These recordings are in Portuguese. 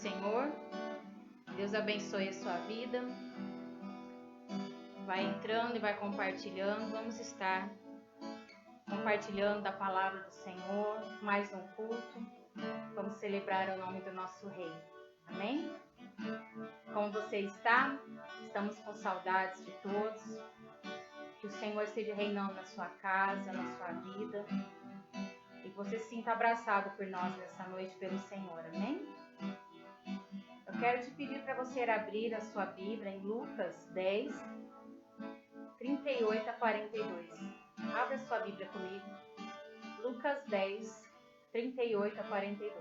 Senhor. Deus abençoe a sua vida. Vai entrando e vai compartilhando. Vamos estar compartilhando da palavra do Senhor. Mais um culto. Vamos celebrar o nome do nosso Rei. Amém? Como você está? Estamos com saudades de todos. Que o Senhor esteja reinando na sua casa, na sua vida. E que você se sinta abraçado por nós nessa noite, pelo Senhor. Amém? Eu quero te pedir para você abrir a sua Bíblia em Lucas 10, 38 a 42. Abra a sua Bíblia comigo. Lucas 10, 38 a 42.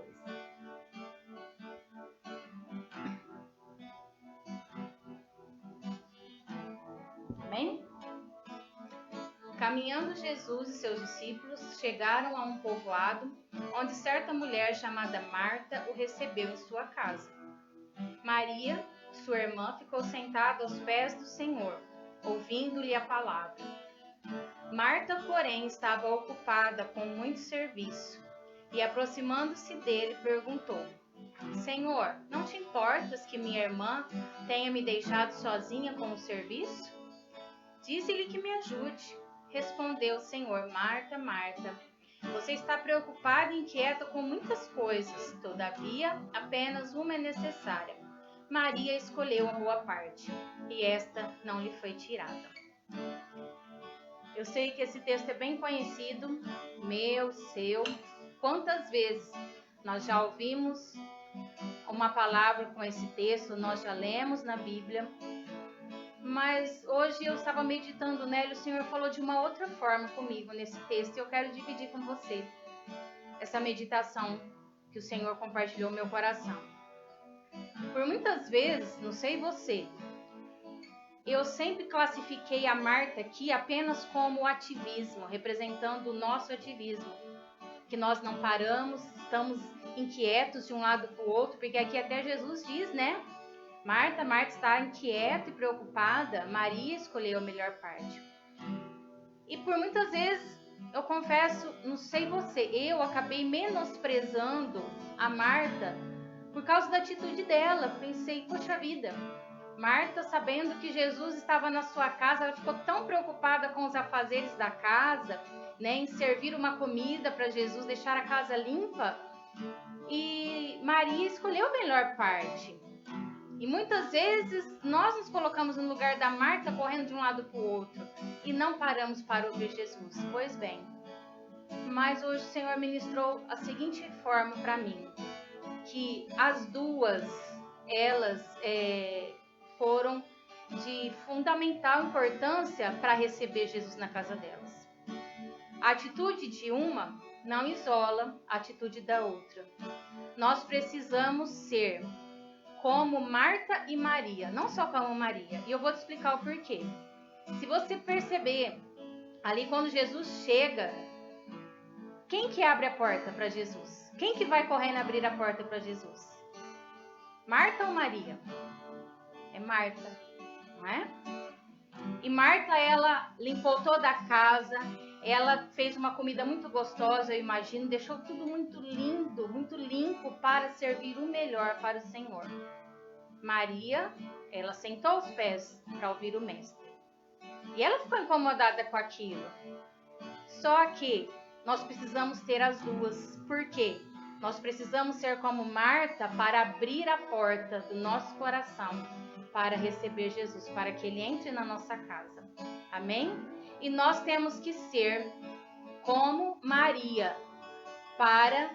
Amém? Caminhando Jesus e seus discípulos chegaram a um povoado onde certa mulher chamada Marta o recebeu em sua casa. Maria, sua irmã, ficou sentada aos pés do Senhor, ouvindo-lhe a palavra. Marta, porém, estava ocupada com muito serviço e, aproximando-se dele, perguntou: Senhor, não te importas que minha irmã tenha me deixado sozinha com o serviço? Dize-lhe que me ajude. Respondeu o Senhor: Marta, Marta, você está preocupada e inquieta com muitas coisas, todavia apenas uma é necessária. Maria escolheu a boa parte, e esta não lhe foi tirada. Eu sei que esse texto é bem conhecido, meu, seu. Quantas vezes nós já ouvimos uma palavra com esse texto, nós já lemos na Bíblia. Mas hoje eu estava meditando nela e o Senhor falou de uma outra forma comigo nesse texto e eu quero dividir com você essa meditação que o Senhor compartilhou no meu coração. Por muitas vezes, não sei você, eu sempre classifiquei a Marta aqui apenas como ativismo, representando o nosso ativismo, que nós não paramos, estamos inquietos de um lado para o outro, porque aqui até Jesus diz, né? Marta está inquieta e preocupada, Maria escolheu a melhor parte. E por muitas vezes, eu confesso, não sei você, eu acabei menosprezando a Marta por causa da atitude dela. Pensei, poxa vida, Marta, sabendo que Jesus estava na sua casa, ela ficou tão preocupada com os afazeres da casa, né, em servir uma comida para Jesus, deixar a casa limpa. E Maria escolheu a melhor parte. E muitas vezes nós nos colocamos no lugar da Marta, correndo de um lado para o outro, e não paramos para ouvir Jesus. Pois bem, mas hoje o Senhor ministrou a seguinte forma para mim, que as duas, elas foram de fundamental importância para receber Jesus na casa delas. A atitude de uma não isola a atitude da outra. Nós precisamos ser como Marta e Maria, não só como Maria. E eu vou te explicar o porquê. Se você perceber, ali quando Jesus chega, quem que abre a porta para Jesus? Quem que vai correndo abrir a porta para Jesus? Marta ou Maria? É Marta, não é? E Marta, ela limpou toda a casa, ela fez uma comida muito gostosa, eu imagino, deixou tudo muito lindo, muito limpo para servir o melhor para o Senhor. Maria, ela sentou aos pés para ouvir o mestre. E ela ficou incomodada com aquilo. Só que nós precisamos ter as duas. Por quê? Nós precisamos ser como Marta para abrir a porta do nosso coração para receber Jesus, para que Ele entre na nossa casa. Amém? E nós temos que ser como Maria para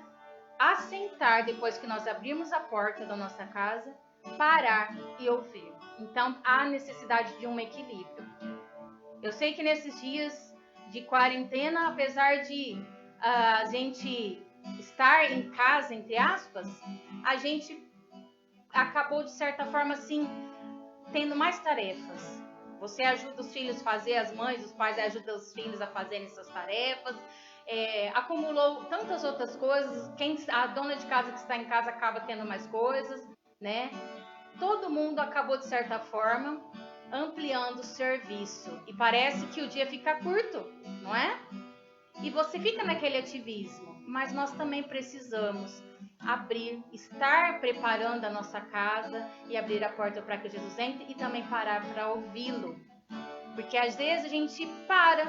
assentar, depois que nós abrirmos a porta da nossa casa, parar e ouvir. Então, há necessidade de um equilíbrio. Eu sei que nesses dias de quarentena, apesar de a gente estar em casa, entre aspas, a gente acabou, de certa forma, assim, tendo mais tarefas. Você ajuda os filhos a fazer, as mães, os pais ajudam os filhos a fazerem suas tarefas. Acumulou tantas outras coisas. A dona de casa que está em casa acaba tendo mais coisas, né? Todo mundo acabou, de certa forma, ampliando o serviço. E parece que o dia fica curto, não é? E você fica naquele ativismo. Mas nós também precisamos abrir, estar preparando a nossa casa e abrir a porta para que Jesus entre e também parar para ouvi-lo. Porque às vezes a gente para,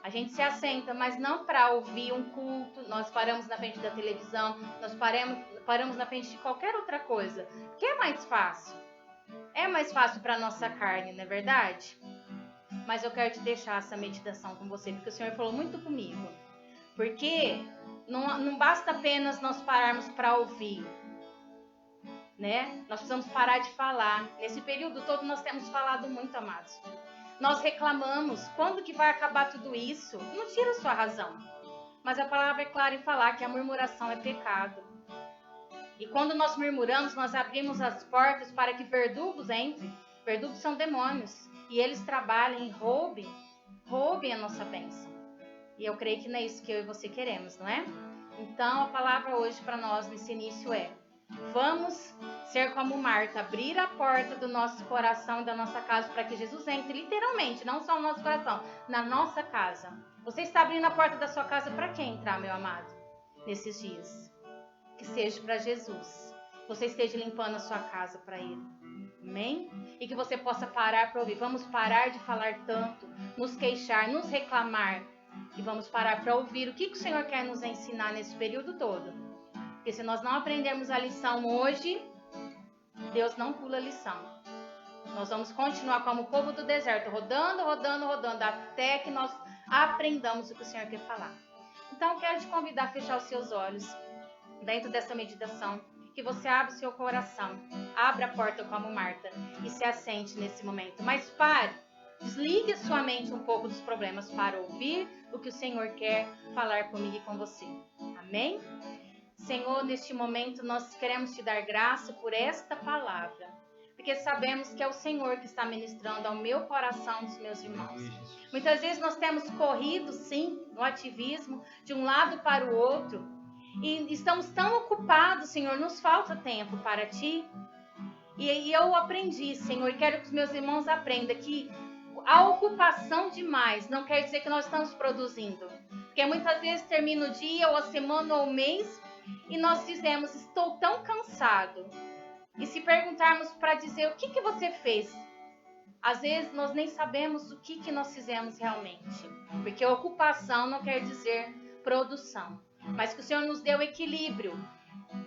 a gente se assenta, mas não para ouvir um culto. Nós paramos na frente da televisão, nós paramos na frente de qualquer outra coisa, porque é mais fácil. É mais fácil para a nossa carne, não é verdade? Mas eu quero te deixar essa meditação com você, porque o Senhor falou muito comigo. Porque não basta apenas nós pararmos para ouvir, né? Nós precisamos parar de falar. Nesse período todo nós temos falado muito, amados. Nós reclamamos. Quando que vai acabar tudo isso? Não tira sua razão. Mas a palavra é clara em falar que a murmuração é pecado. E quando nós murmuramos, nós abrimos as portas para que verdugos entrem. Verdugos são demônios. E eles trabalhem e roubem a nossa bênção. E eu creio que não é isso que eu e você queremos, não é? Então, a palavra hoje para nós nesse início é: vamos ser como Marta, abrir a porta do nosso coração e da nossa casa para que Jesus entre, literalmente, não só no nosso coração, na nossa casa. Você está abrindo a porta da sua casa para quem entrar, meu amado, nesses dias? Que seja para Jesus. Você esteja limpando a sua casa para Ele. Amém? E que você possa parar para ouvir. Vamos parar de falar tanto, nos queixar, nos reclamar. E vamos parar para ouvir o que o Senhor quer nos ensinar nesse período todo. Porque se nós não aprendermos a lição hoje, Deus não pula a lição. Nós vamos continuar como o povo do deserto, rodando, até que nós aprendamos o que o Senhor quer falar. Então, eu quero te convidar a fechar os seus olhos dentro dessa meditação. Que você abra o seu coração, abra a porta como Marta e se assente nesse momento. Mas pare, desligue a sua mente um pouco dos problemas para ouvir o que o Senhor quer falar comigo e com você. Amém? Senhor, neste momento nós queremos te dar graça por esta palavra, porque sabemos que é o Senhor que está ministrando ao meu coração dos meus irmãos. Muitas vezes nós temos corrido, sim, no ativismo, de um lado para o outro, e estamos tão ocupados, Senhor, nos falta tempo para Ti. E eu aprendi, Senhor, e quero que os meus irmãos aprendam que a ocupação demais não quer dizer que nós estamos produzindo. Porque muitas vezes termina o dia, ou a semana, ou o mês, e nós dizemos: estou tão cansado. E se perguntarmos para dizer o que você fez, às vezes nós nem sabemos o que nós fizemos realmente. Porque ocupação não quer dizer produção. Mas que o Senhor nos dê o equilíbrio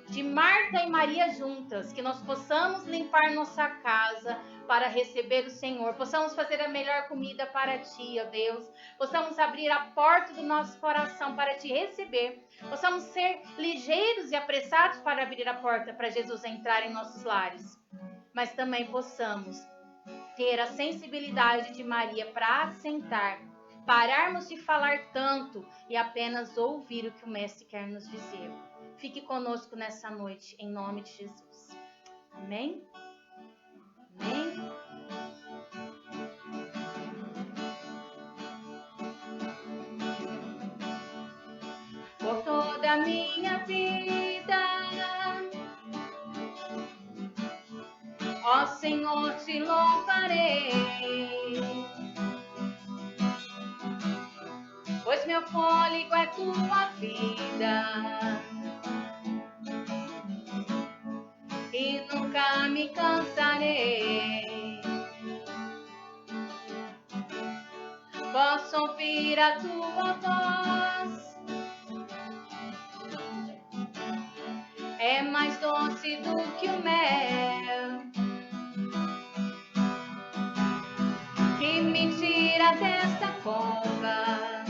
de Marta e Maria juntas, que nós possamos limpar nossa casa para receber o Senhor, possamos fazer a melhor comida para Ti, ó Deus, possamos abrir a porta do nosso coração para Te receber, possamos ser ligeiros e apressados para abrir a porta para Jesus entrar em nossos lares, mas também possamos ter a sensibilidade de Maria para assentar, pararmos de falar tanto e apenas ouvir o que o Mestre quer nos dizer. Fique conosco nessa noite, em nome de Jesus. Amém? Amém? Por toda a minha vida, ó Senhor, te louvarei, pois meu fôlego é tua vida e nunca me cansarei. Posso ouvir a tua voz, é mais doce do que o mel, que me tira desta cova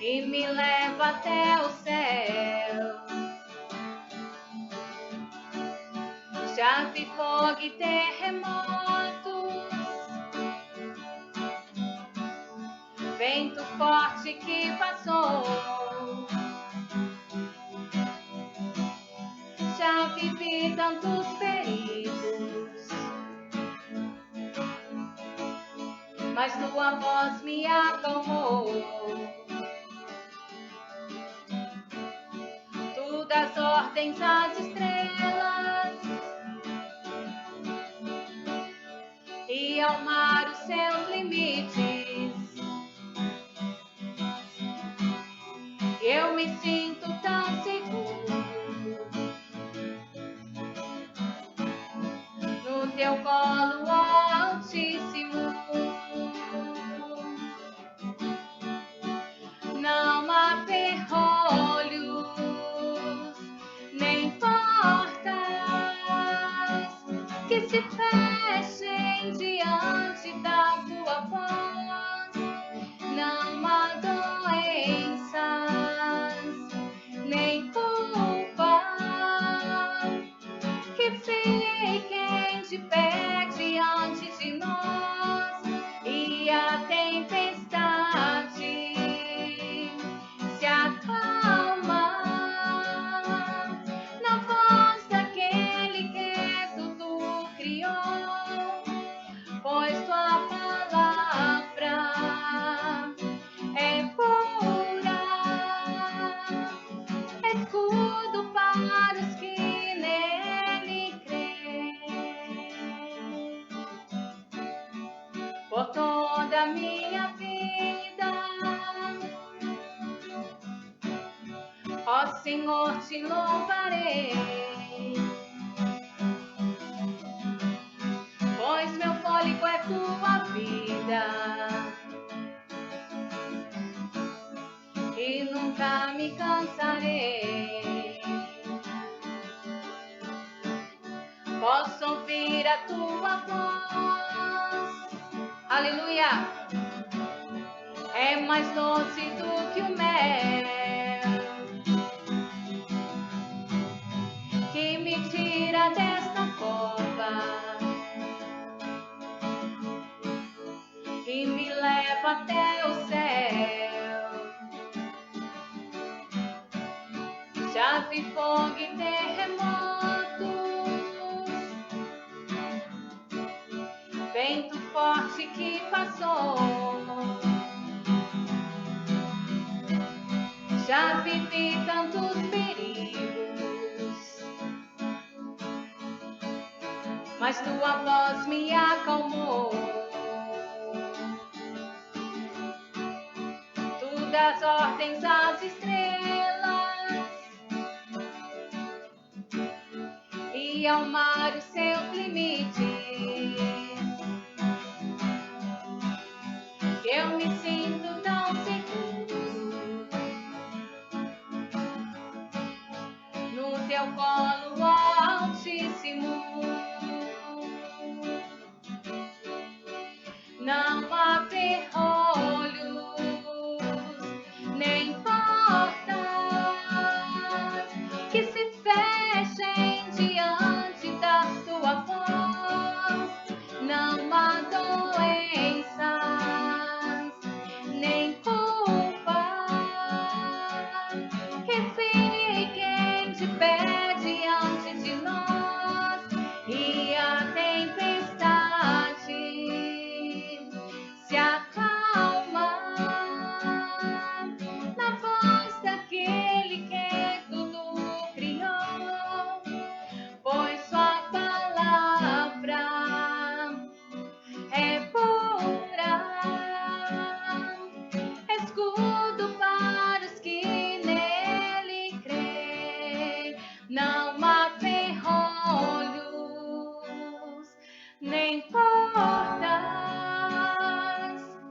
e me leva até o céu. Já vi fogo e terremotos, vento forte que passou. Já vivi tantos perigos, mas tua voz me acalmou. Tu das ordens às estrelas e ao mar os seus limites. Eu me sinto tão seguro no teu colo, ó Altíssimo. Não há ferrolhos nem portas que se fechem diante da tua voz. Não há doenças nem culpa que fiquem de pé diante de nós. E a tempestade se acalma na voz daquele que tudo criou, pois tua palavra é pura, escudo para os que nele creem. Por toda a minha vida, ó Senhor, te louvarei, pois meu fôlego é tua vida e nunca me cansarei. Posso ouvir a tua voz, aleluia, é mais doce do que o mel, que me tira desta cova e me leva até o céu. Já vi fogo e terremotos, vento forte que passou. Já vivi tantos perigos, mas tua voz me acalmou. Tu das ordens às estrelas e ao mar os seus limites. Eu me sinto tão seguro no teu colo, ó Altíssimo. Não há ferrolhos nem portas que se fechem diante da tua voz. Não há doenças nem culpa que fiquem de pé diante de nós. E a tempestade se acalma na voz daquele que tudo criou, pois sua palavra é pura, escudo para os que nele creem. Não há ferrolhos nem portas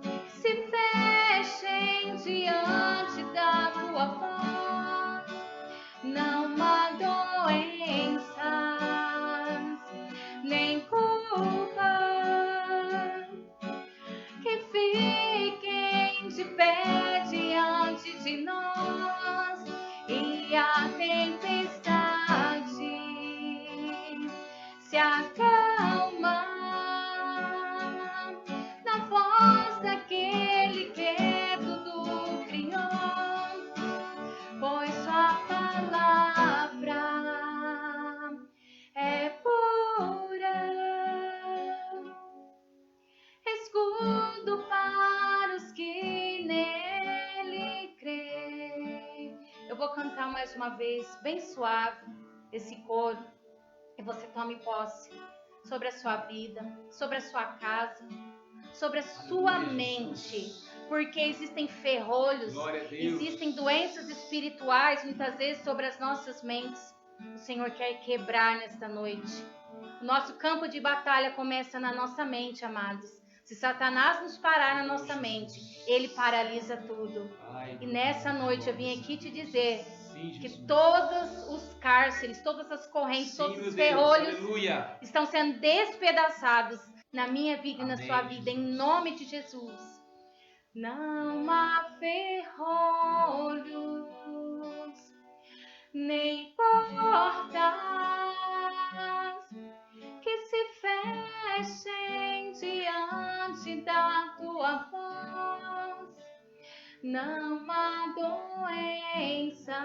que se fechem diante da tua voz. Não há doenças nem culpa que fiquem de pé diante de nós. E a tempestade se acalma na voz daquele que tudo criou, pois sua palavra é pura, escudo para os que nele creem. Eu vou cantar mais uma vez, bem suave, esse coro, e você tome posse sobre a sua vida, sobre a sua casa, sobre a sua mente, porque existem ferrolhos, existem doenças espirituais muitas vezes sobre as nossas mentes. O Senhor quer quebrar nesta noite. O nosso campo de batalha começa na nossa mente, amados. Se Satanás nos parar na nossa mente, ele paralisa tudo. E nessa noite eu vim aqui te dizer que todos os cárceres, todas as correntes, todos os ferrolhos estão sendo despedaçados na minha vida e na sua vida, em nome de Jesus. Não há ferrolhos, nem portas que se fechem diante da tua voz. Não há doenças,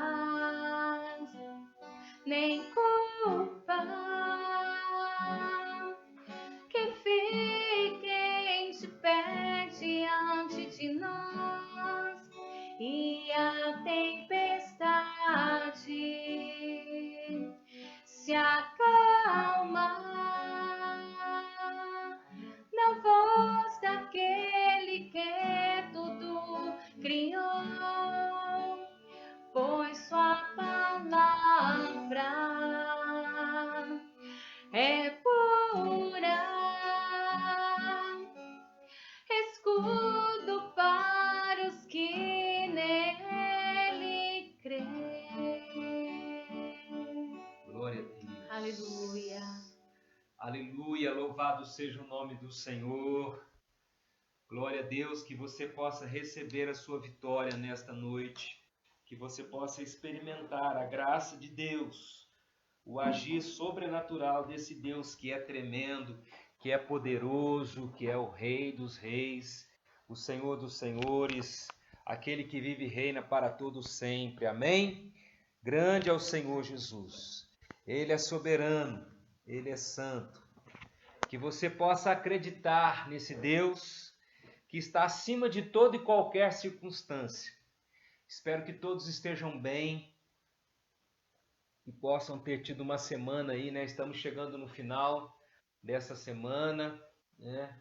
nem culpa que fiquem de pé diante de nós, e a tempestade se acalma na voz daquele que tudo criou, pois sua palavra é pura, escudo para os que nele creem. Glória a Deus. Aleluia. Aleluia, louvado seja o nome do Senhor. Glória a Deus, que você possa receber a sua vitória nesta noite, que você possa experimentar a graça de Deus, o agir sobrenatural desse Deus que é tremendo, que é poderoso, que é o Rei dos reis, o Senhor dos senhores, aquele que vive e reina para todos sempre. Amém? Grande é o Senhor Jesus. Ele é soberano, Ele é santo. Que você possa acreditar nesse Deus que está acima de toda e qualquer circunstância. Espero que todos estejam bem e possam ter tido uma semana aí, né? Estamos chegando no final dessa semana, né?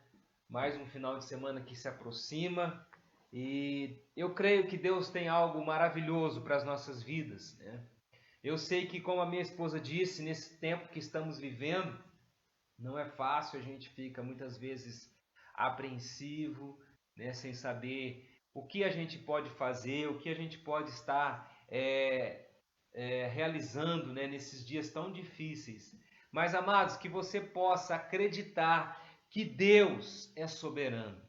Mais um final de semana que se aproxima e eu creio que Deus tem algo maravilhoso para as nossas vidas, né? Eu sei que, como a minha esposa disse, nesse tempo que estamos vivendo, não é fácil, a gente fica muitas vezes apreensivo, né, sem saber o que a gente pode fazer, o que a gente pode estar realizando, né, nesses dias tão difíceis. Mas, amados, que você possa acreditar que Deus é soberano,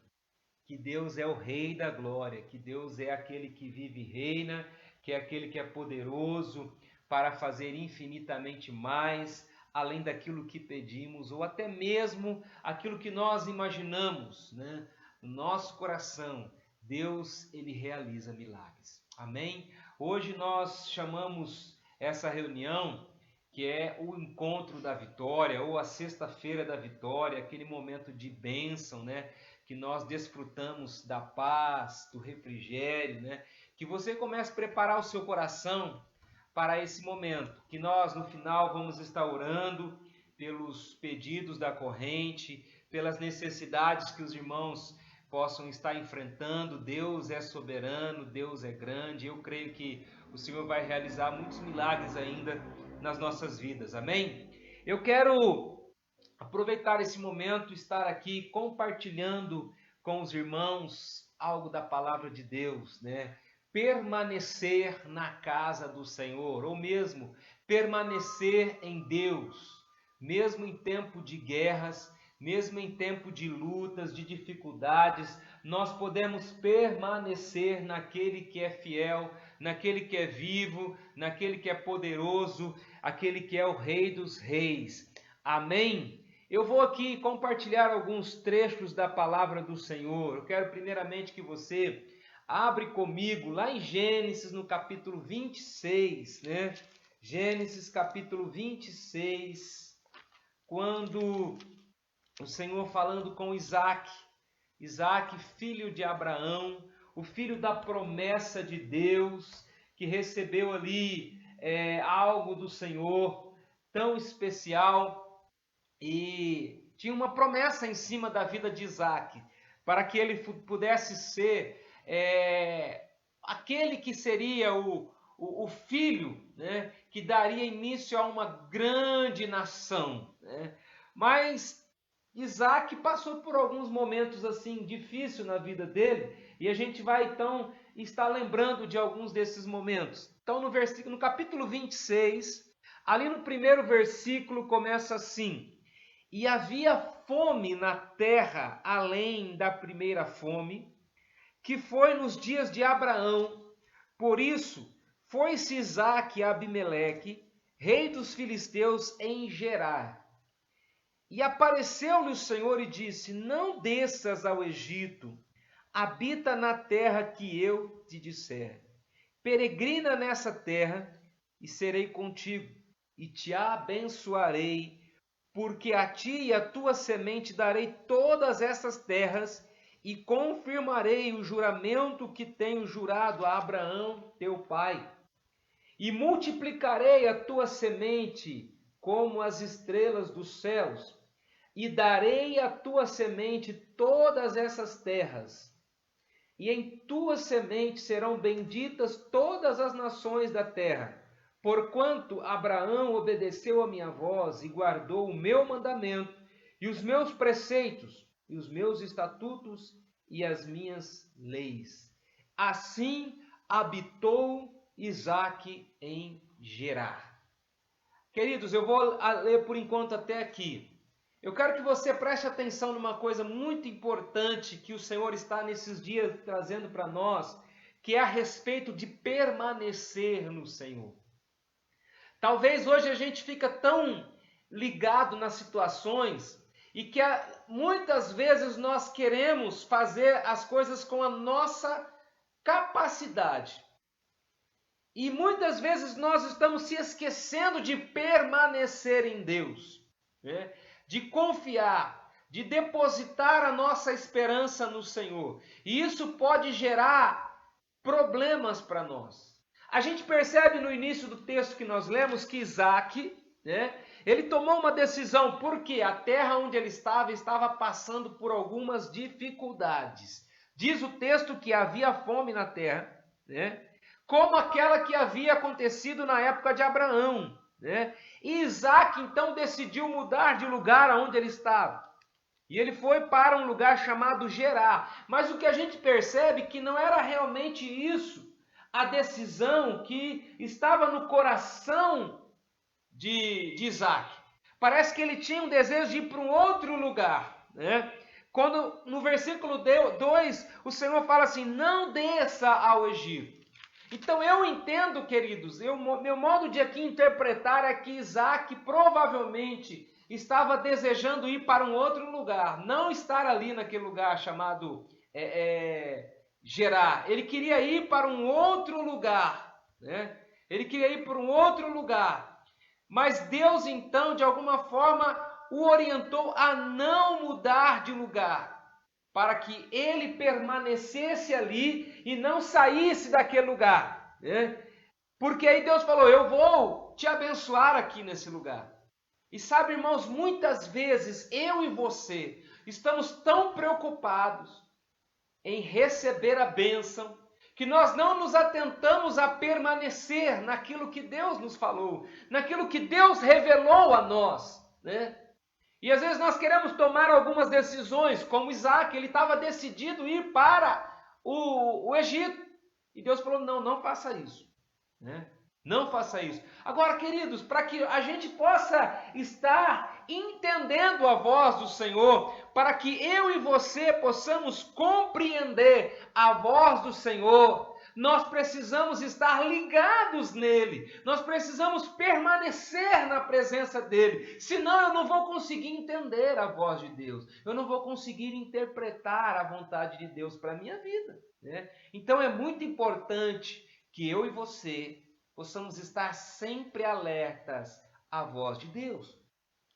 que Deus é o Rei da glória, que Deus é aquele que vive e reina, que é aquele que é poderoso para fazer infinitamente mais, além daquilo que pedimos, ou até mesmo aquilo que nós imaginamos, né? No nosso coração, Deus, Ele realiza milagres. Amém? Hoje nós chamamos essa reunião, que é o encontro da vitória, ou a sexta-feira da vitória, aquele momento de bênção, né? Que nós desfrutamos da paz, do refrigério, né? Que você comece a preparar o seu coração para esse momento, que nós no final vamos estar orando pelos pedidos da corrente, pelas necessidades que os irmãos possam estar enfrentando. Deus é soberano, Deus é grande. Eu creio que o Senhor vai realizar muitos milagres ainda nas nossas vidas. Amém? Eu quero aproveitar esse momento, estar aqui compartilhando com os irmãos algo da palavra de Deus, né? Permanecer na casa do Senhor, ou mesmo permanecer em Deus, mesmo em tempo de guerras, mesmo em tempo de lutas, de dificuldades, nós podemos permanecer naquele que é fiel, naquele que é vivo, naquele que é poderoso, aquele que é o Rei dos reis. Amém? Eu vou aqui compartilhar alguns trechos da palavra do Senhor. Eu quero primeiramente que você abre comigo lá em Gênesis, no capítulo 26, né? Gênesis, capítulo 26, quando o Senhor falando com Isaac, filho de Abraão, o filho da promessa de Deus, que recebeu ali algo do Senhor tão especial. e tinha uma promessa em cima da vida de Isaac, para que ele pudesse ser aquele que seria o filho, né, que daria início a uma grande nação, né? Mas Isaac passou por alguns momentos assim difíceis na vida dele, e a gente vai então estar lembrando de alguns desses momentos. Então no capítulo 26, ali no primeiro versículo começa assim: e havia fome na terra além da primeira fome, que foi nos dias de Abraão. Por isso foi-se Isaque a Abimeleque, rei dos filisteus, em Gerar. E apareceu-lhe o Senhor e disse: não desças ao Egito, habita na terra que eu te disser. Peregrina nessa terra, e serei contigo, e te abençoarei, porque a ti e a tua semente darei todas essas terras, e confirmarei o juramento que tenho jurado a Abraão, teu pai. E multiplicarei a tua semente como as estrelas dos céus, e darei à tua semente todas essas terras. E em tua semente serão benditas todas as nações da terra, porquanto Abraão obedeceu a minha voz e guardou o meu mandamento, e os meus preceitos, e os meus estatutos, e as minhas leis. Assim habitou Isaque em Gerar. Queridos, eu vou ler por enquanto até aqui. Eu quero que você preste atenção numa coisa muito importante que o Senhor está nesses dias trazendo para nós, que é a respeito de permanecer no Senhor. Talvez hoje a gente fica tão ligado nas situações e que muitas vezes nós queremos fazer as coisas com a nossa capacidade. E muitas vezes nós estamos se esquecendo de permanecer em Deus, né? De confiar, de depositar a nossa esperança no Senhor. E isso pode gerar problemas para nós. A gente percebe no início do texto que nós lemos que Isaque, né, ele tomou uma decisão, porque a terra onde ele estava passando por algumas dificuldades. Diz o texto que havia fome na terra, né, como aquela que havia acontecido na época de Abraão, né? E Isaque então decidiu mudar de lugar aonde ele estava. E ele foi para um lugar chamado Gerar. Mas o que a gente percebe que não era realmente isso a decisão que estava no coração de Isaque. Parece que ele tinha um desejo de ir para um outro lugar, né? Quando no versículo 2 o Senhor fala assim: não desça ao Egito. Então eu entendo, queridos, meu modo de aqui interpretar é que Isaque provavelmente estava desejando ir para um outro lugar, não estar ali naquele lugar chamado Gerar. Ele queria ir para um outro lugar, né? Ele queria ir para um outro lugar. Mas Deus então, de alguma forma, o orientou a não mudar de lugar, para que ele permanecesse ali e não saísse daquele lugar, né? Porque aí Deus falou: eu vou te abençoar aqui nesse lugar. E sabe, irmãos, muitas vezes eu e você estamos tão preocupados em receber a bênção, que nós não nos atentamos a permanecer naquilo que Deus nos falou, naquilo que Deus revelou a nós, né? E às vezes nós queremos tomar algumas decisões, como Isaque, ele estava decidido ir para o Egito. E Deus falou: não faça isso, né? Não faça isso. Agora, queridos, para que a gente possa estar entendendo a voz do Senhor, para que eu e você possamos compreender a voz do Senhor, nós precisamos estar ligados nele, nós precisamos permanecer na presença dele, senão eu não vou conseguir entender a voz de Deus, eu não vou conseguir interpretar a vontade de Deus para a minha vida, né? Então é muito importante que eu e você possamos estar sempre alertas à voz de Deus.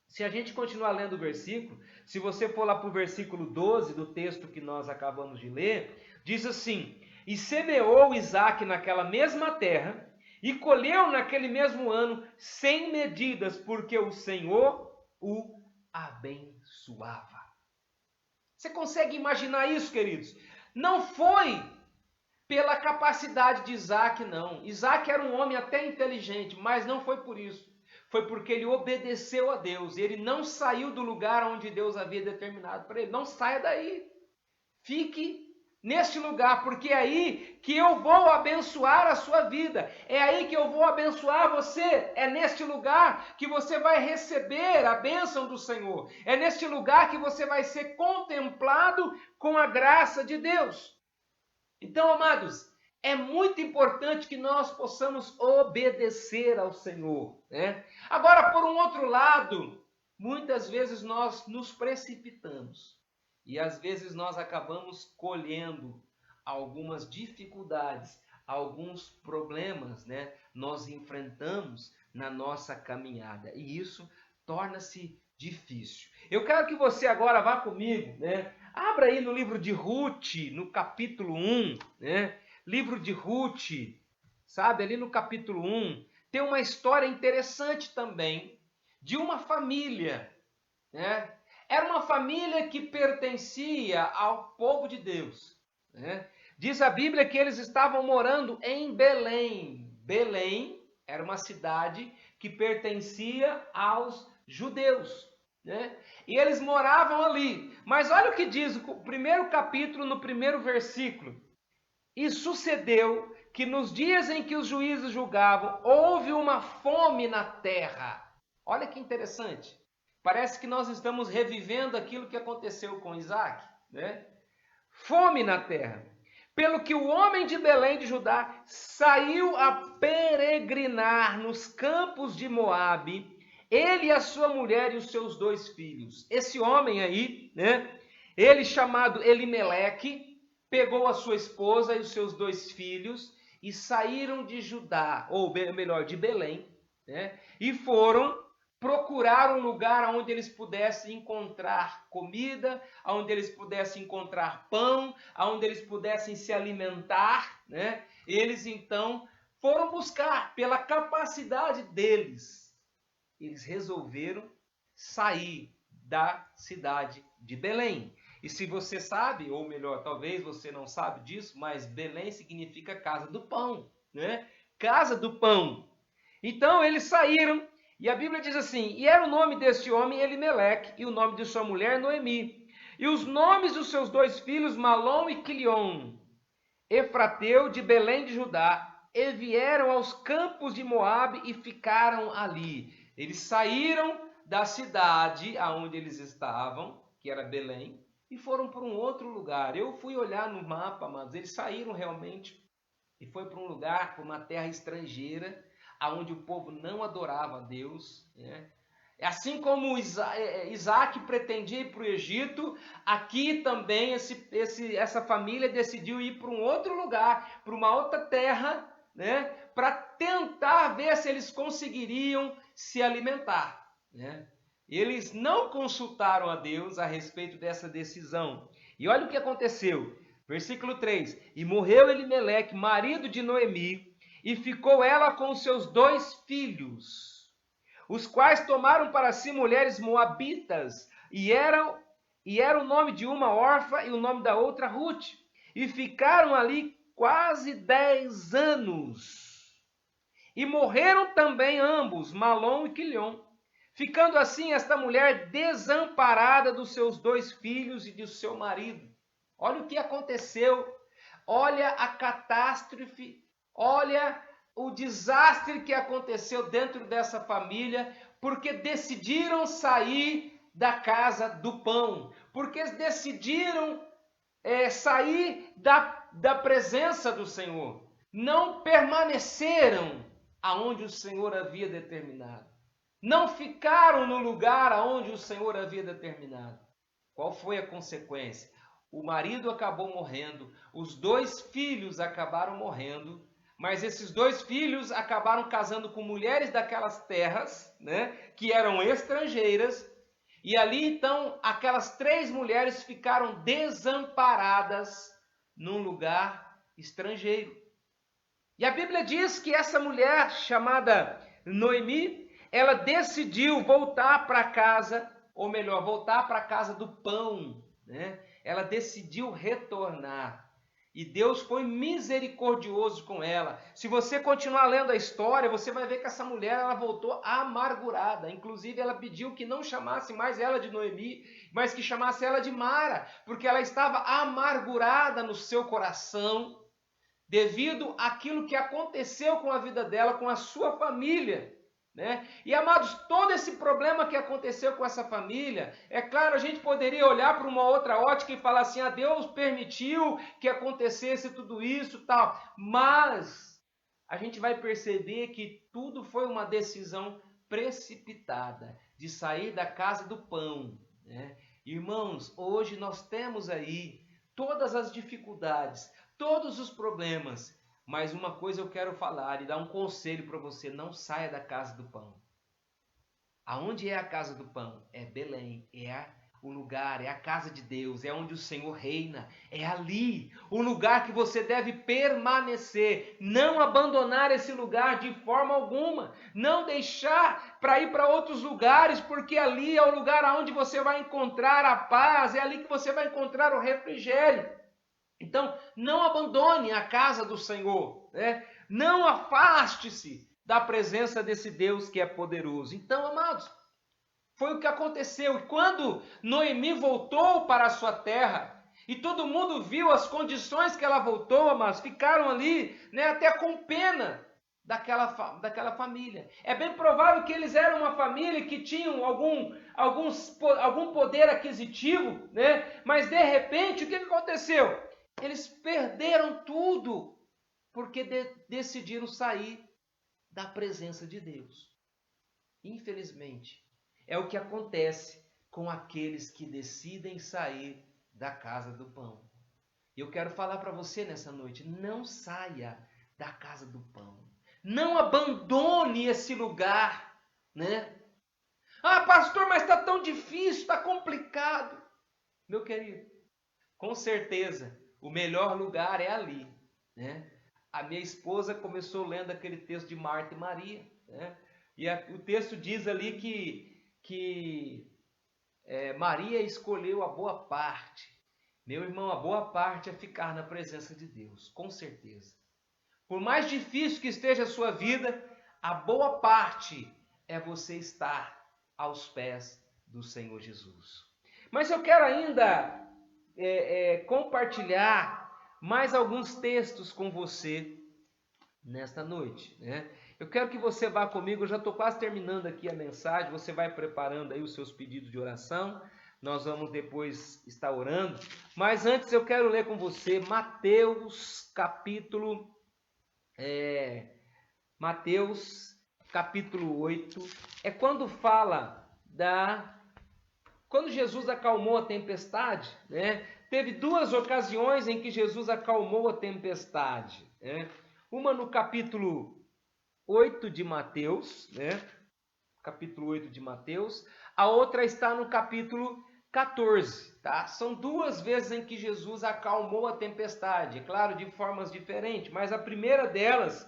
Se a gente continuar lendo o versículo, se você for lá para o versículo 12 do texto que nós acabamos de ler, diz assim: e semeou Isaque naquela mesma terra, e colheu naquele mesmo ano 100 medidas, porque o Senhor o abençoava. Você consegue imaginar isso, queridos? Não foi pela capacidade de Isaac, não. Isaac era um homem até inteligente, mas não foi por isso. Foi porque ele obedeceu a Deus. Ele não saiu do lugar onde Deus havia determinado para ele. Não saia daí. Fique neste lugar, porque é aí que eu vou abençoar a sua vida. É aí que eu vou abençoar você. É neste lugar que você vai receber a bênção do Senhor. É neste lugar que você vai ser contemplado com a graça de Deus. Então, amados, é muito importante que nós possamos obedecer ao Senhor, né? Agora, por um outro lado, muitas vezes nós nos precipitamos e às vezes nós acabamos colhendo algumas dificuldades, alguns problemas, né? Nós enfrentamos na nossa caminhada e isso torna-se difícil. Eu quero que você agora vá comigo, né? Abra aí no livro de Ruth, no capítulo 1, né? Livro de Ruth, sabe? Ali no capítulo 1, tem uma história interessante também de uma família, né? Era uma família que pertencia ao povo de Deus, né? Diz a Bíblia que eles estavam morando em Belém. Belém era uma cidade que pertencia aos judeus, né? E eles moravam ali. Mas olha o que diz o primeiro capítulo, no primeiro versículo. E sucedeu que nos dias em que os juízes julgavam, houve uma fome na terra. Olha que interessante. Parece que nós estamos revivendo aquilo que aconteceu com Isaac, né? Fome na terra. Pelo que o homem de Belém de Judá saiu a peregrinar nos campos de Moabe, ele e a sua mulher e os seus 2 filhos. Esse homem aí, né? Ele chamado Elimeleque, pegou a sua esposa e os seus 2 filhos e saíram de Judá, ou melhor, de Belém, né? E foram procurar um lugar onde eles pudessem encontrar comida, onde eles pudessem encontrar pão, onde eles pudessem se alimentar, né? Eles então foram buscar pela capacidade deles. Eles resolveram sair da cidade de Belém. E se você sabe, ou melhor, talvez você não sabe disso, mas Belém significa casa do pão, né? Casa do pão. Então eles saíram, e a Bíblia diz assim, e era o nome deste homem Elimeleque, e o nome de sua mulher Noemi, e os nomes dos seus 2 filhos Malom e Quilion, Efrateu de Belém de Judá, e vieram aos campos de Moabe e ficaram ali. Eles saíram da cidade aonde eles estavam, que era Belém, e foram para um outro lugar. Eu fui olhar no mapa, mas eles saíram realmente e foi para um lugar, para uma terra estrangeira, aonde o povo não adorava a Deus, né? Assim como Isaac pretendia ir para o Egito, aqui também essa família decidiu ir para um outro lugar, para uma outra terra, né? Para tentar ver se eles conseguiriam se alimentar, né? Eles não consultaram a Deus a respeito dessa decisão. E olha o que aconteceu. Versículo 3. E morreu Elimeleque, marido de Noemi, e ficou ela com os seus 2 filhos, os quais tomaram para si mulheres moabitas, e era o nome de uma Orfa e o nome da outra Ruth. E ficaram ali quase 10 anos. E morreram também ambos, Malom e Quilion. Ficando assim esta mulher desamparada dos seus 2 filhos e do seu marido. Olha o que aconteceu, olha a catástrofe, olha o desastre que aconteceu dentro dessa família, porque decidiram sair da casa do pão, porque decidiram sair da presença do Senhor, não permaneceram aonde o Senhor havia determinado. Não ficaram no lugar aonde o Senhor havia determinado. Qual foi a consequência? O marido acabou morrendo, os 2 filhos acabaram morrendo, mas esses 2 filhos acabaram casando com mulheres daquelas terras, né, que eram estrangeiras, e ali então aquelas 3 mulheres ficaram desamparadas num lugar estrangeiro. E a Bíblia diz que essa mulher chamada Noemi, ela decidiu voltar para casa ou melhor, voltar para a casa do pão, né? Ela decidiu retornar. E Deus foi misericordioso com ela. Se você continuar lendo a história, você vai ver que essa mulher, ela voltou amargurada. Inclusive, ela pediu que não chamasse mais ela de Noemi, mas que chamasse ela de Mara, porque ela estava amargurada no seu coração, devido àquilo que aconteceu com a vida dela, com a sua família, né? E amados, todo esse problema que aconteceu com essa família, é claro, a gente poderia olhar para uma outra ótica e falar assim, Deus permitiu que acontecesse tudo isso, tal, mas a gente vai perceber que tudo foi uma decisão precipitada de sair da casa do pão, né? Irmãos, hoje nós temos aí todas as dificuldades, todos os problemas, mas uma coisa eu quero falar e dar um conselho para você: não saia da casa do pão. Aonde é a casa do pão? É Belém, o lugar, é a casa de Deus, é onde o Senhor reina, é ali o lugar que você deve permanecer, não abandonar esse lugar de forma alguma, não deixar para ir para outros lugares, porque ali é o lugar onde você vai encontrar a paz, é ali que você vai encontrar o refrigério. Então, não abandone a casa do Senhor, né? Não afaste-se da presença desse Deus que é poderoso. Então, amados, foi o que aconteceu. E quando Noemi voltou para a sua terra, e todo mundo viu as condições que ela voltou, amados, ficaram ali, né, até com pena daquela família. É bem provável que eles eram uma família que tinham algum poder aquisitivo, né? Mas de repente, o que aconteceu? Eles perderam tudo, porque decidiram sair da presença de Deus. Infelizmente, é o que acontece com aqueles que decidem sair da casa do pão. E eu quero falar para você nessa noite: não saia da casa do pão. Não abandone esse lugar, né? Ah, pastor, mas está tão difícil, está complicado. Meu querido, com certeza, o melhor lugar é ali, né? A minha esposa começou lendo aquele texto de Marta e Maria, né? E o texto diz ali que Maria escolheu a boa parte. Meu irmão, a boa parte é ficar na presença de Deus, com certeza. Por mais difícil que esteja a sua vida, a boa parte é você estar aos pés do Senhor Jesus. Mas eu quero ainda compartilhar mais alguns textos com você nesta noite, né? Eu quero que você vá comigo, eu já estou quase terminando aqui a mensagem, você vai preparando aí os seus pedidos de oração, nós vamos depois estar orando, mas antes eu quero ler com você Mateus capítulo 8, é quando fala quando Jesus acalmou a tempestade, né? Teve duas ocasiões em que Jesus acalmou a tempestade, né? Uma no capítulo 8 de Mateus, né? Capítulo 8 de Mateus. A outra está no capítulo 14, tá? São duas vezes em que Jesus acalmou a tempestade, é claro, de formas diferentes, mas a primeira delas,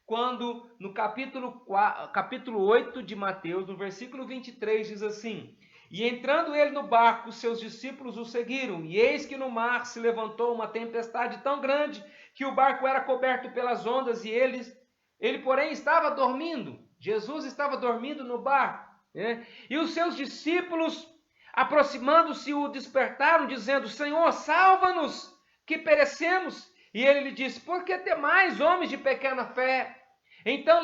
quando no capítulo 8 de Mateus, no versículo 23, diz assim: e entrando ele no barco, seus discípulos o seguiram, e eis que no mar se levantou uma tempestade tão grande que o barco era coberto pelas ondas, e ele porém estava dormindo. Jesus estava dormindo no barco, né? E os seus discípulos, aproximando-se, o despertaram, dizendo: Senhor, salva-nos, que perecemos. E ele lhe disse: por que temais, homens de pequena fé? Então,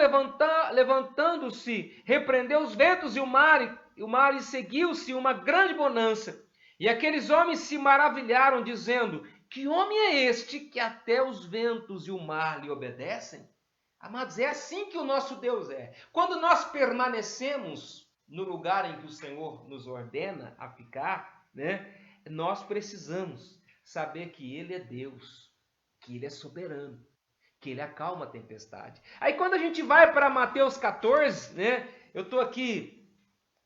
levantando-se, repreendeu os ventos e o mar, e seguiu-se uma grande bonança. E aqueles homens se maravilharam, dizendo: que homem é este que até os ventos e o mar lhe obedecem? Amados, é assim que o nosso Deus é. Quando nós permanecemos no lugar em que o Senhor nos ordena a ficar, né, nós precisamos saber que Ele é Deus, que Ele é soberano, que Ele acalma a tempestade. Aí quando a gente vai para Mateus 14, né, eu estou aqui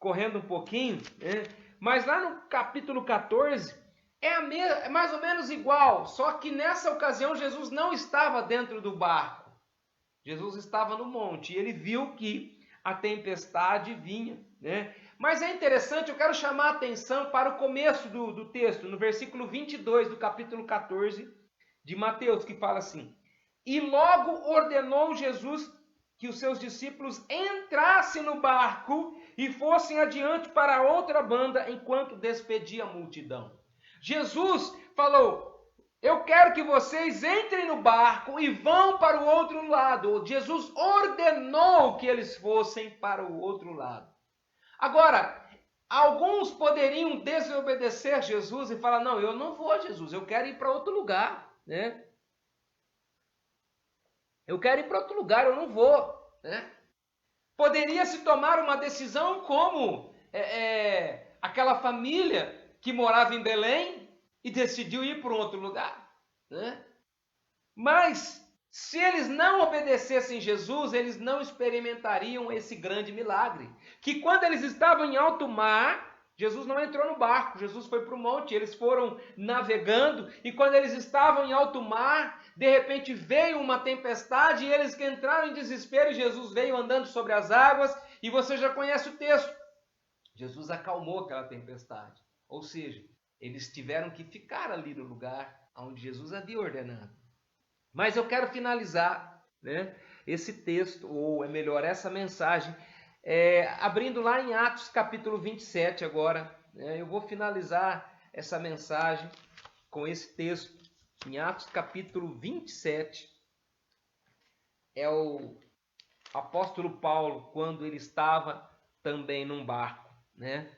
correndo um pouquinho, né, mas lá no capítulo 14 é mais ou menos igual, só que nessa ocasião Jesus não estava dentro do barco. Jesus estava no monte e ele viu que a tempestade vinha, né? Mas é interessante, eu quero chamar a atenção para o começo do texto, no versículo 22 do capítulo 14 de Mateus, que fala assim: E logo ordenou Jesus que os seus discípulos entrassem no barco e fossem adiante para outra banda enquanto despedia a multidão. Jesus falou: eu quero que vocês entrem no barco e vão para o outro lado. Jesus ordenou que eles fossem para o outro lado. Agora, alguns poderiam desobedecer Jesus e falar: não, eu não vou, Jesus, eu quero ir para outro lugar, né? Eu quero ir para outro lugar, eu não vou, né? Poderia se tomar uma decisão como aquela família que morava em Belém e decidiu ir para um outro lugar, né? Mas se eles não obedecessem Jesus, eles não experimentariam esse grande milagre. Que quando eles estavam em alto mar, Jesus não entrou no barco, Jesus foi para o monte, eles foram navegando, e quando eles estavam em alto mar, de repente veio uma tempestade, e eles entraram em desespero, e Jesus veio andando sobre as águas, e você já conhece o texto. Jesus acalmou aquela tempestade, ou seja, eles tiveram que ficar ali no lugar onde Jesus havia ordenado. Mas eu quero finalizar, né, esse texto, ou é melhor, essa mensagem, abrindo lá em Atos capítulo 27 agora. Eu vou finalizar essa mensagem com esse texto. Em Atos capítulo 27, é o apóstolo Paulo, quando ele estava também num barco, né?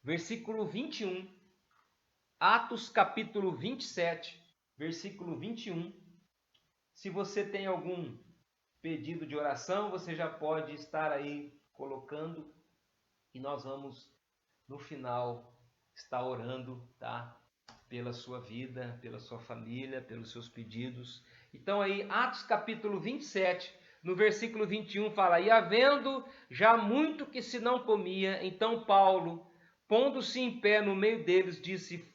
Versículo 21, Atos capítulo 27, versículo 21. Se você tem algum pedido de oração, você já pode estar aí colocando, e nós vamos, no final, estar orando, tá? Pela sua vida, pela sua família, pelos seus pedidos. Então aí, Atos capítulo 27, no versículo 21, fala: E havendo já muito que se não comia, então Paulo, pondo-se em pé no meio deles, disse: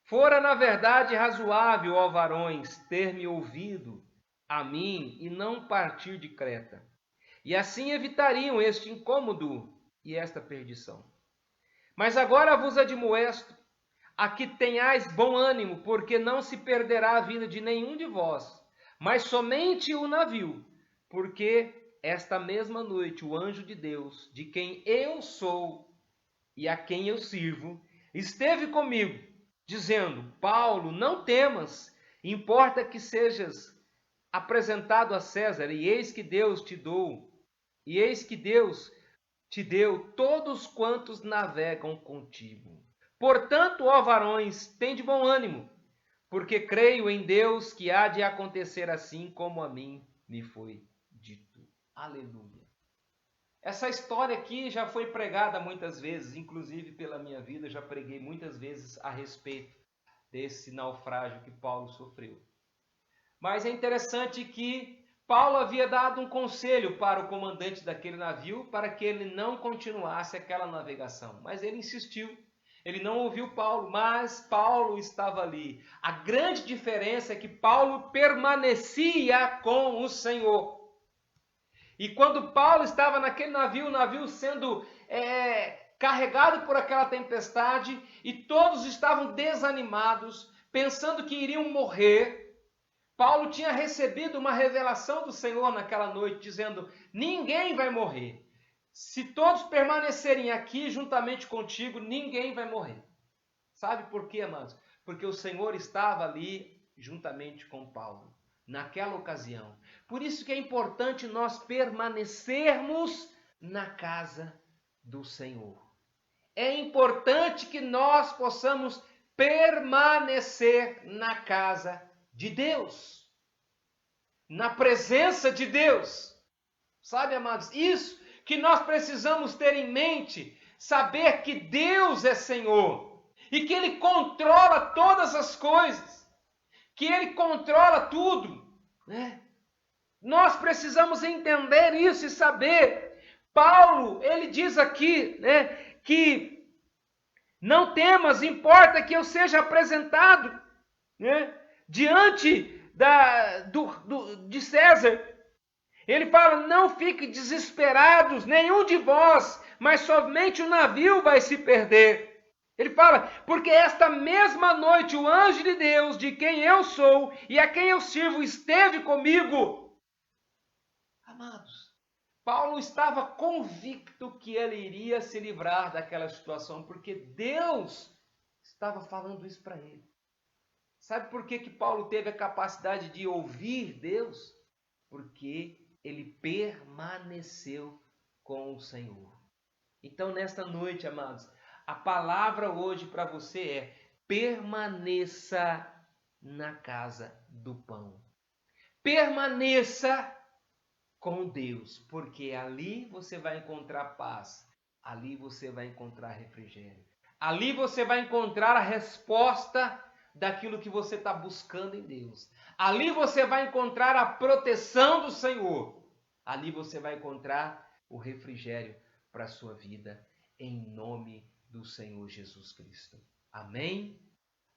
Fora na verdade razoável, ó varões, ter-me ouvido a mim e não partir de Creta. E assim evitariam este incômodo e esta perdição. Mas agora vos admoesto a que tenhais bom ânimo, porque não se perderá a vida de nenhum de vós, mas somente o navio, porque esta mesma noite o anjo de Deus, de quem eu sou e a quem eu sirvo, esteve comigo, dizendo: Paulo, não temas, importa que sejas apresentado a César, e eis que Deus te deu todos quantos navegam contigo. Portanto, ó varões, tende bom ânimo, porque creio em Deus que há de acontecer assim como a mim me foi dito. Aleluia. Essa história aqui já foi pregada muitas vezes, inclusive pela minha vida, já preguei muitas vezes a respeito desse naufrágio que Paulo sofreu. Mas é interessante que Paulo havia dado um conselho para o comandante daquele navio para que ele não continuasse aquela navegação. Mas ele insistiu, ele não ouviu Paulo, mas Paulo estava ali. A grande diferença é que Paulo permanecia com o Senhor. E quando Paulo estava naquele navio, o navio sendo carregado por aquela tempestade, e todos estavam desanimados, pensando que iriam morrer, Paulo tinha recebido uma revelação do Senhor naquela noite, dizendo: ninguém vai morrer. Se todos permanecerem aqui juntamente contigo, ninguém vai morrer. Sabe por quê, amados? Porque o Senhor estava ali juntamente com Paulo, naquela ocasião. Por isso que é importante nós permanecermos na casa do Senhor. É importante que nós possamos permanecer na casa de Deus, na presença de Deus. Sabe, amados, isso que nós precisamos ter em mente, saber que Deus é Senhor e que Ele controla todas as coisas, que Ele controla tudo, né? Nós precisamos entender isso e saber. Paulo, ele diz aqui, né, que não temas, importa que eu seja apresentado, né, diante de César. Ele fala, não fique desesperados, nenhum de vós, mas somente o navio vai se perder. Ele fala, porque esta mesma noite o anjo de Deus, de quem eu sou e a quem eu sirvo, esteve comigo. Amados, Paulo estava convicto que ele iria se livrar daquela situação, porque Deus estava falando isso para ele. Sabe por que Paulo teve a capacidade de ouvir Deus? Porque ele permaneceu com o Senhor. Então, nesta noite, amados, a palavra hoje para você é: permaneça na casa do pão. Permaneça com Deus, porque ali você vai encontrar paz, ali você vai encontrar refrigério, ali você vai encontrar a resposta daquilo que você está buscando em Deus. Ali você vai encontrar a proteção do Senhor. Ali você vai encontrar o refrigério para a sua vida, em nome do Senhor Jesus Cristo. Amém?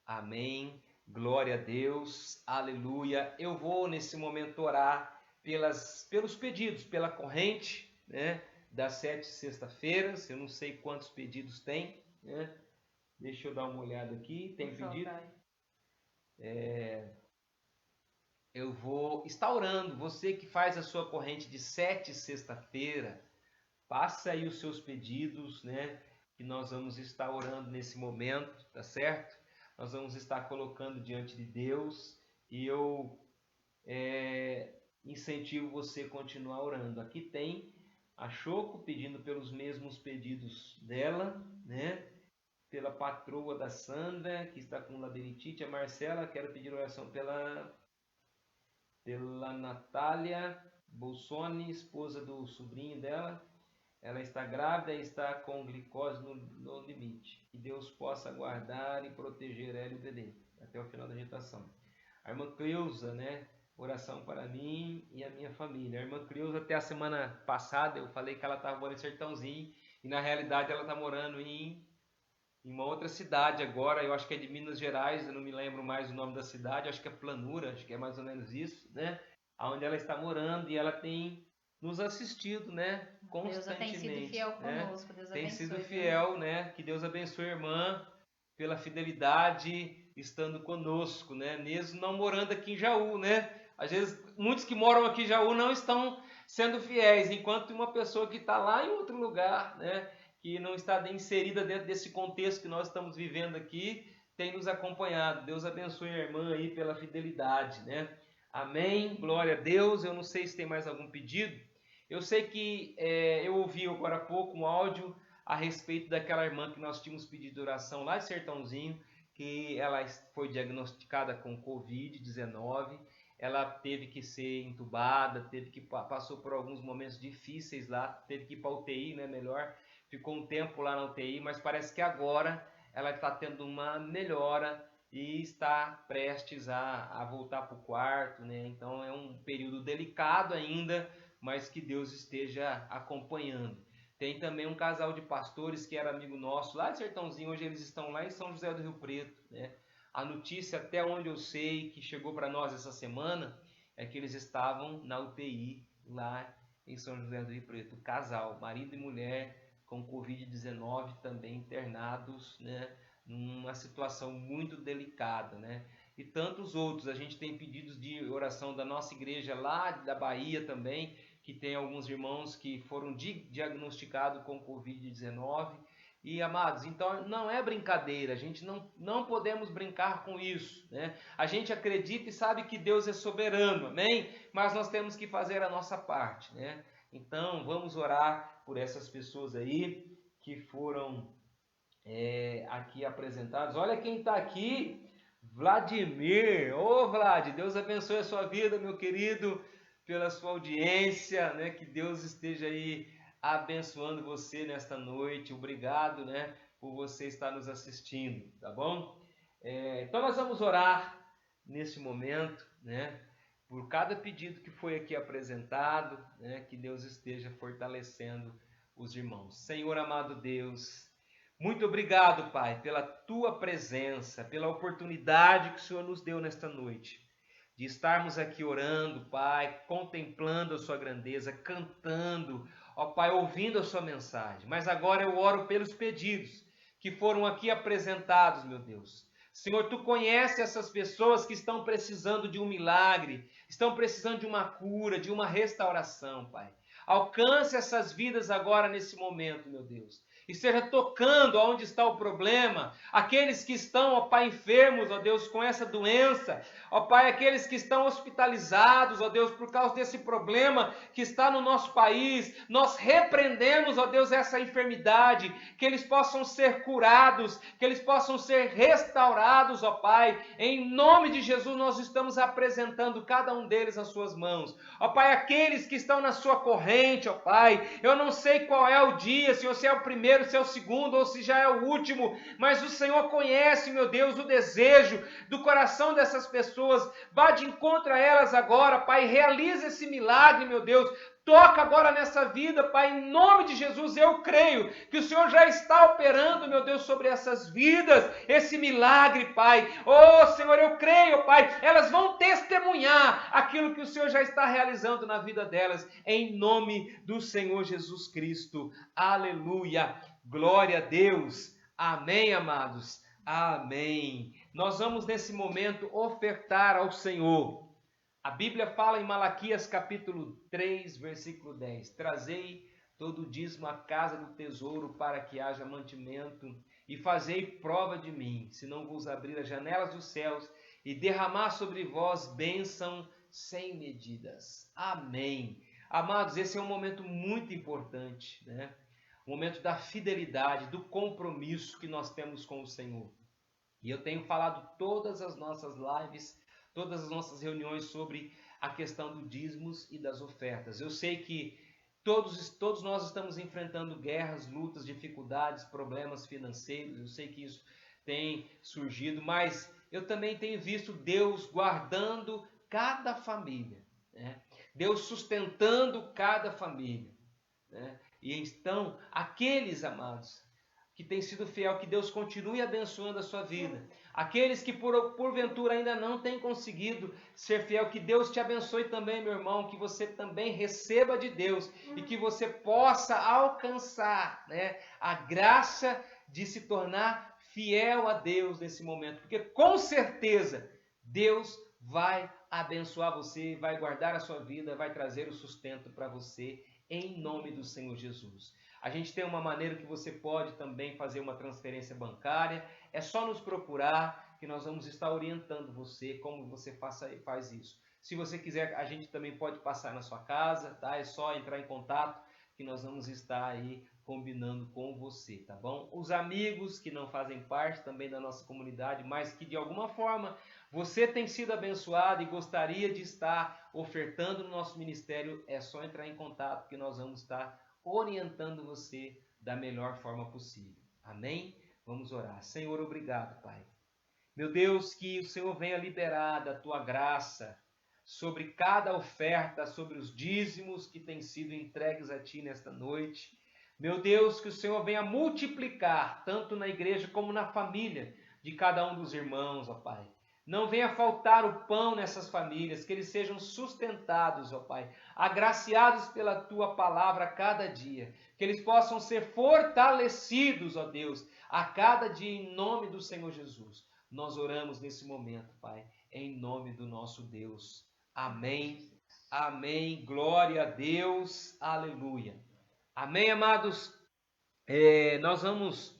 Amém. Glória a Deus. Aleluia. Eu vou nesse momento orar pelos pedidos, pela corrente, né, das 7 sexta-feiras. Eu não sei quantos pedidos tem, né? Deixa eu dar uma olhada aqui. Tem pedido? Eu vou estar orando. Você que faz a sua corrente de 7 sexta-feira, passa aí os seus pedidos, né? Que nós vamos estar orando nesse momento, tá certo? Nós vamos estar colocando diante de Deus e eu incentivo você a continuar orando. Aqui tem a Choco pedindo pelos mesmos pedidos dela, né? Pela patroa da Sandra, que está com labirintite. A Marcela, quero pedir oração pela Natália Bolsoni, esposa do sobrinho dela. Ela está grávida e está com glicose no limite. Que Deus possa guardar e proteger ela e o bebê até o final da gestação. A irmã Cleusa, né? Oração para mim e a minha família. A irmã Cleusa, até a semana passada, eu falei que ela estava morando em Sertãozinho. E na realidade ela está morando em uma outra cidade agora. Eu acho que é de Minas Gerais, eu não me lembro mais o nome da cidade. Acho que é Planura, acho que é mais ou menos isso, né? Onde ela está morando, e ela tem nos assistido, né, constantemente. Deus tem sido fiel conosco, Deus tem abençoe, sido fiel, né? Que Deus abençoe a irmã pela fidelidade, estando conosco, né? Mesmo não morando aqui em Jaú, né? Às vezes muitos que moram aqui em Jaú não estão sendo fiéis, enquanto uma pessoa que está lá em outro lugar, né, que não está inserida dentro desse contexto que nós estamos vivendo aqui, tem nos acompanhado. Deus abençoe a irmã aí pela fidelidade, né? Amém, glória a Deus. Eu não sei se tem mais algum pedido. Eu sei que eu ouvi agora há pouco um áudio a respeito daquela irmã que nós tínhamos pedido oração lá de Sertãozinho, que ela foi diagnosticada com Covid-19, ela teve que ser entubada, passou por alguns momentos difíceis lá, teve que ir para a UTI, né, melhor, ficou um tempo lá na UTI, mas parece que agora ela está tendo uma melhora e está prestes a voltar para o quarto, né? Então é um período delicado ainda, mas que Deus esteja acompanhando. Tem também um casal de pastores que era amigo nosso lá de Sertãozinho, hoje eles estão lá em São José do Rio Preto, né? A notícia, até onde eu sei, que chegou para nós essa semana, é que eles estavam na UTI lá em São José do Rio Preto. Casal, marido e mulher, com Covid-19 também internados, né? Numa situação muito delicada, né? E tantos outros. A gente tem pedidos de oração da nossa igreja lá da Bahia também, que tem alguns irmãos que foram diagnosticados com Covid-19. E, amados, então não é brincadeira, a gente não podemos brincar com isso, né? A gente acredita e sabe que Deus é soberano, amém? Mas nós temos que fazer a nossa parte, né? Então vamos orar por essas pessoas aí que foram aqui apresentados. Olha quem está aqui, Vladimir. Ô Vlad, Deus abençoe a sua vida, meu querido, pela sua audiência, né? Que Deus esteja aí abençoando você nesta noite. Obrigado, né, por você estar nos assistindo, tá bom? Então nós vamos orar neste momento, né, por cada pedido que foi aqui apresentado, né, que Deus esteja fortalecendo os irmãos. Senhor amado Deus, muito obrigado, Pai, pela Tua presença, pela oportunidade que o Senhor nos deu nesta noite, de estarmos aqui orando, Pai, contemplando a sua grandeza, cantando, ó Pai, ouvindo a sua mensagem. Mas agora eu oro pelos pedidos que foram aqui apresentados, meu Deus. Senhor, tu conhece essas pessoas que estão precisando de um milagre, estão precisando de uma cura, de uma restauração, Pai. Alcance essas vidas agora nesse momento, meu Deus. E seja tocando aonde está o problema, aqueles que estão, ó Pai, enfermos, ó Deus, com essa doença, ó Pai, aqueles que estão hospitalizados, ó Deus, por causa desse problema que está no nosso país, nós repreendemos, ó Deus, essa enfermidade, que eles possam ser curados, que eles possam ser restaurados, ó Pai, em nome de Jesus nós estamos apresentando cada um deles nas suas mãos, ó Pai, aqueles que estão na sua corrente, ó Pai, eu não sei qual é o dia, Senhor, se é o primeiro, se é o segundo ou se já é o último, mas o Senhor conhece, meu Deus, o desejo do coração dessas pessoas. Vá de encontro a elas agora, Pai, realiza esse milagre, meu Deus. Toca agora nessa vida, Pai, em nome de Jesus. Eu creio que o Senhor já está operando, meu Deus, sobre essas vidas, esse milagre, Pai. Oh, Senhor, eu creio, Pai, elas vão testemunhar aquilo que o Senhor já está realizando na vida delas, em nome do Senhor Jesus Cristo. Aleluia. Glória a Deus. Amém, amados. Amém. Nós vamos nesse momento ofertar ao Senhor. A Bíblia fala em Malaquias capítulo 3, versículo 10. Trazei todo o dízimo à casa do tesouro para que haja mantimento e fazei prova de mim, se não vos abrir as janelas dos céus e derramar sobre vós bênção sem medidas. Amém. Amados, esse é um momento muito importante, né? O momento da fidelidade, do compromisso que nós temos com o Senhor. E eu tenho falado todas as nossas lives, todas as nossas reuniões sobre a questão dos dízimos e das ofertas. Eu sei que todos nós estamos enfrentando guerras, lutas, dificuldades, problemas financeiros. Eu sei que isso tem surgido, mas eu também tenho visto Deus guardando cada família, né? Deus sustentando cada família, né? E então, aqueles, amados, que têm sido fiel, que Deus continue abençoando a sua vida. Aqueles que porventura ainda não têm conseguido ser fiel, que Deus te abençoe também, meu irmão, que você também receba de Deus e que você possa alcançar, né, a graça de se tornar fiel a Deus nesse momento, porque com certeza Deus vai abençoar você, vai guardar a sua vida, vai trazer o sustento para você, em nome do Senhor Jesus. A gente tem uma maneira que você pode também fazer uma transferência bancária. É só nos procurar que nós vamos estar orientando você como você faz isso. Se você quiser, a gente também pode passar na sua casa, tá? É só entrar em contato que nós vamos estar aí combinando com você, tá bom? Os amigos que não fazem parte também da nossa comunidade, mas que de alguma forma você tem sido abençoado e gostaria de estar ofertando no nosso ministério, é só entrar em contato que nós vamos estar orientando você da melhor forma possível. Amém? Vamos orar. Senhor, obrigado, Pai. Meu Deus, que o Senhor venha liberar da tua graça sobre cada oferta, sobre os dízimos que têm sido entregues a Ti nesta noite. Meu Deus, que o Senhor venha multiplicar, tanto na igreja como na família de cada um dos irmãos, ó Pai. Não venha faltar o pão nessas famílias, que eles sejam sustentados, ó Pai, agraciados pela Tua palavra a cada dia, que eles possam ser fortalecidos, ó Deus, a cada dia em nome do Senhor Jesus. Nós oramos nesse momento, Pai, em nome do nosso Deus. Amém, amém, glória a Deus, aleluia. Amém, amados? Nós vamos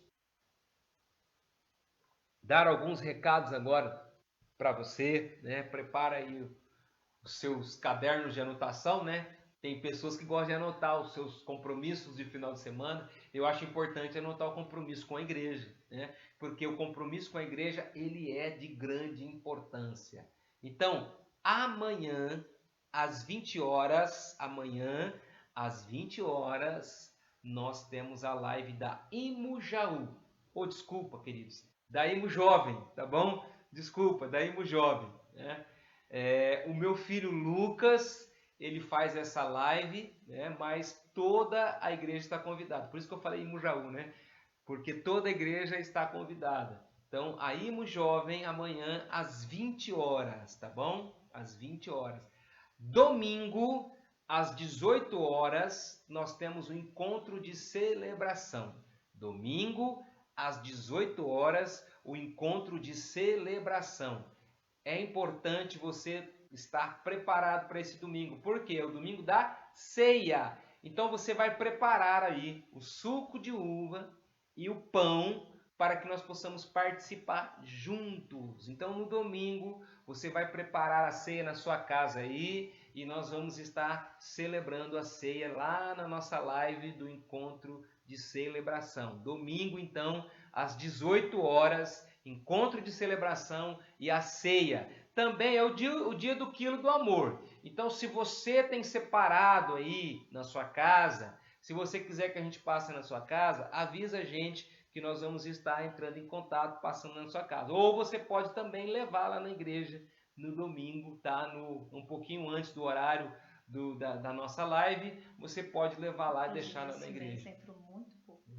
dar alguns recados agora para você, né? Prepara aí os seus cadernos de anotação, né? Tem pessoas que gostam de anotar os seus compromissos de final de semana. Eu acho importante anotar o compromisso com a igreja, né? Porque o compromisso com a igreja, ele é de grande importância. Então, amanhã, às 20 horas, nós temos a live da Imujaú. Desculpa, queridos, da Imu Jovem, tá bom? Desculpa, da Imu Jovem, né? O meu filho Lucas, ele faz essa live, né? Mas toda a igreja está convidada. Por isso que eu falei Imu Jaú, né? Porque toda a igreja está convidada. Então, a Imu Jovem amanhã às 20 horas, tá bom? às 20 horas. Domingo, às 18 horas, nós temos um encontro de celebração. Domingo, às 18 horas, o encontro de celebração. É importante você estar preparado para esse domingo, porque é o domingo da ceia. Então você vai preparar aí o suco de uva e o pão para que nós possamos participar juntos. Então no domingo você vai preparar a ceia na sua casa aí e nós vamos estar celebrando a ceia lá na nossa live do encontro de celebração. Domingo então às 18 horas, encontro de celebração e a ceia. Também é o dia do quilo do amor. Então, se você tem separado aí na sua casa, se você quiser que a gente passe na sua casa, avisa a gente que nós vamos estar entrando em contato, passando na sua casa. Ou você pode também levar lá na igreja no domingo, tá? Um pouquinho antes do horário da nossa live, você pode levar lá e deixar lá na igreja. Entrou muito pouco.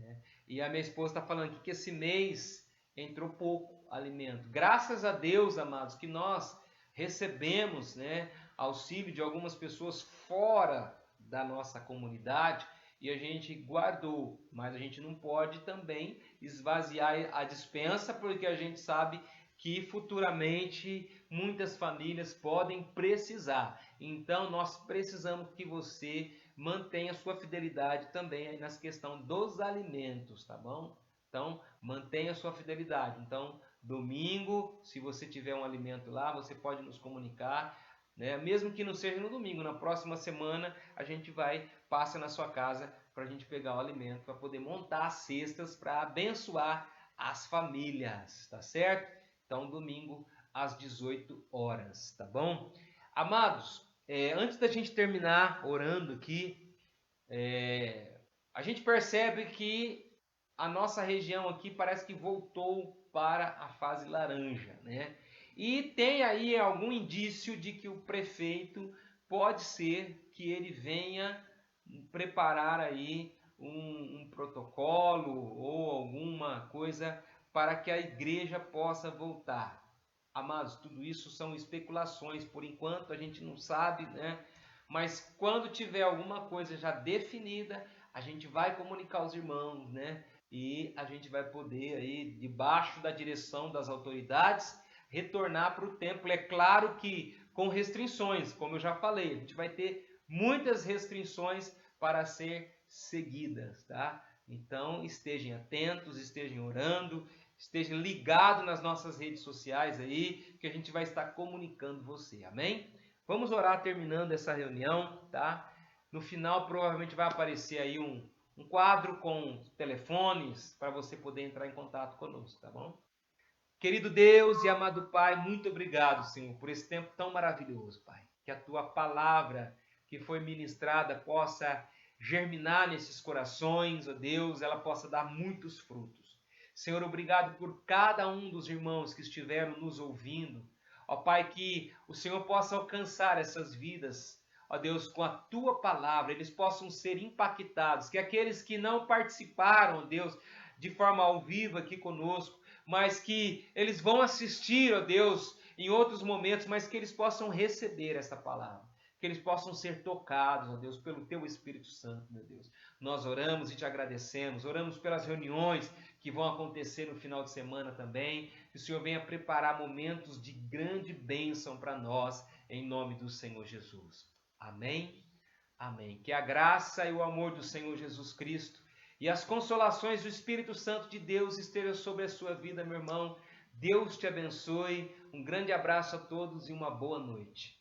E a minha esposa está falando aqui que esse mês entrou pouco alimento. Graças a Deus, amados, que nós recebemos, né, auxílio de algumas pessoas fora da nossa comunidade e a gente guardou, mas a gente não pode também esvaziar a despensa porque a gente sabe que futuramente muitas famílias podem precisar. Então nós precisamos que você mantenha sua fidelidade também aí nas questões dos alimentos, tá bom? Então mantenha sua fidelidade. Então domingo, se você tiver um alimento lá, você pode nos comunicar, né? Mesmo que não seja no domingo, na próxima semana a gente passa na sua casa para a gente pegar o alimento, para poder montar as cestas para abençoar as famílias, tá certo? Então domingo às 18 horas, tá bom? Amados, antes da gente terminar orando aqui, a gente percebe que a nossa região aqui parece que voltou para a fase laranja, né? E tem aí algum indício de que o prefeito pode ser que ele venha preparar aí um protocolo ou alguma coisa para que a igreja possa voltar. Amados, tudo isso são especulações, por enquanto a gente não sabe, né? Mas quando tiver alguma coisa já definida, a gente vai comunicar aos irmãos, né? E a gente vai poder aí, debaixo da direção das autoridades, retornar para o templo. É claro que com restrições, como eu já falei, a gente vai ter muitas restrições para ser seguidas, tá? Então estejam atentos, estejam orando, estejam ligados nas nossas redes sociais aí, que a gente vai estar comunicando você, amém? Vamos orar terminando essa reunião, tá? No final provavelmente vai aparecer aí um quadro com telefones para você poder entrar em contato conosco, tá bom? Querido Deus e amado Pai, muito obrigado, Senhor, por esse tempo tão maravilhoso, Pai. Que a Tua palavra que foi ministrada possa germinar nesses corações, ó Deus, ela possa dar muitos frutos. Senhor, obrigado por cada um dos irmãos que estiveram nos ouvindo. Ó Pai, que o Senhor possa alcançar essas vidas, ó Deus, com a Tua palavra, eles possam ser impactados, que aqueles que não participaram, ó Deus, de forma ao vivo aqui conosco, mas que eles vão assistir, ó Deus, em outros momentos, mas que eles possam receber essa palavra, que eles possam ser tocados, ó Deus, pelo Teu Espírito Santo, meu Deus. Nós oramos e Te agradecemos, oramos pelas reuniões que vão acontecer no final de semana também, que o Senhor venha preparar momentos de grande bênção para nós, em nome do Senhor Jesus. Amém? Amém. Que a graça e o amor do Senhor Jesus Cristo e as consolações do Espírito Santo de Deus estejam sobre a sua vida, meu irmão. Deus te abençoe. Um grande abraço a todos e uma boa noite.